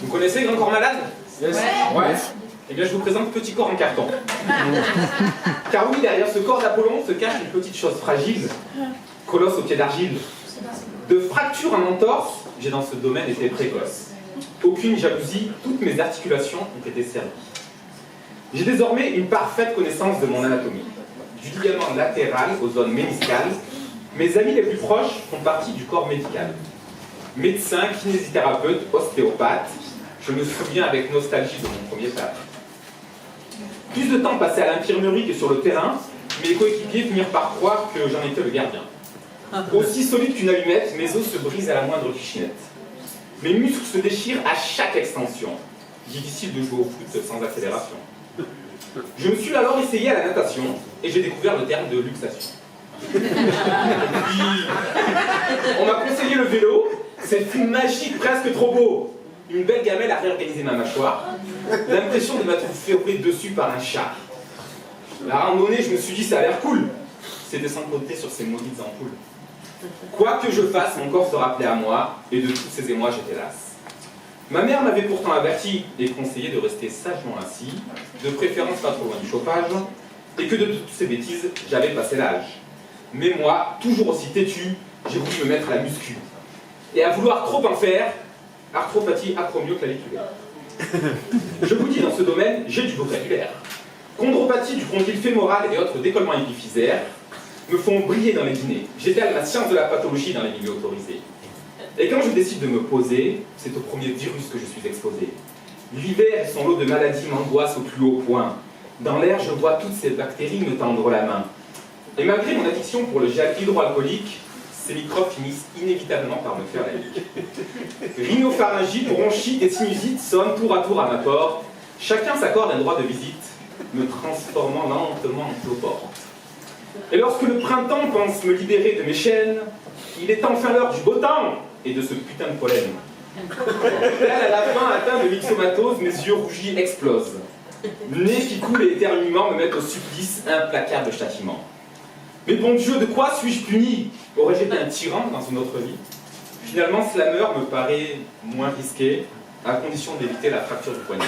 Vous connaissez Grand Corps Malade? Yes. Ouais. Eh bien, je vous présente Petit Corps en carton. Car oui, derrière ce corps d'Apollon se cache une petite chose fragile, colosse au pied d'argile. De fracture en entorse, j'ai dans ce domaine été précoce. Aucune jalousie, toutes mes articulations ont été servies. J'ai désormais une parfaite connaissance de mon anatomie. Du ligament latéral aux zones méniscales, mes amis les plus proches font partie du corps médical. Médecin, kinésithérapeute, ostéopathe, je me souviens avec nostalgie de mon premier pas. Plus de temps passé à l'infirmerie que sur le terrain, mes coéquipiers finirent par croire que j'en étais le gardien. Aussi solide qu'une allumette, mes os se brisent à la moindre fichinette. Mes muscles se déchirent à chaque extension. Difficile de jouer au foot sans accélération. Je me suis alors essayé à la natation et j'ai découvert le terme de luxation. Et puis, on m'a conseillé le vélo, c'est une magique presque trop beau. Une belle gamelle a réorganisé ma mâchoire, l'impression de m'être fait rouler dessus par un chat. La randonnée, je me suis dit, ça a l'air cool. C'était sans compter sur ces maudites ampoules. Quoi que je fasse, mon corps se rappelait à moi, et de tous ces émois, j'étais lasse. Ma mère m'avait pourtant averti et conseillé de rester sagement assis, de préférence pas trop loin du chauffage, et que de toutes ces bêtises, j'avais passé l'âge. Mais moi, toujours aussi têtu, j'ai voulu me mettre à la muscu. Et à vouloir trop en faire, arthropathie acromioclaviculaire. Je vous dis, dans ce domaine, j'ai du vocabulaire. Chondropathie du condyle fémoral et autres décollements épiphysaires me font briller dans les dîners. J'étale ma science de la pathologie dans les milieux autorisés. Et quand je décide de me poser, c'est au premier virus que je suis exposé. L'hiver et son lot de maladies m'angoissent au plus haut point. Dans l'air, je vois toutes ces bactéries me tendre la main. Et malgré mon addiction pour le gel hydroalcoolique, ces microbes finissent inévitablement par me faire la ligue. Rhinopharyngite, bronchite et sinusite sonnent tour à tour à ma porte. Chacun s'accorde un droit de visite, me transformant lentement en cloporte. Et lorsque le printemps pense me libérer de mes chaînes, il est enfin l'heure du beau temps et de ce putain de pollen. Tel à la fin atteint de myxomatose, mes yeux rougis explosent. Nez qui coule et éternuement me mettent au supplice implacable châtiment. Mais bon Dieu, de quoi suis-je puni? Aurais-je été un tyran dans une autre vie? Finalement, Slammer me paraît moins risqué, à condition d'éviter la fracture du poignet.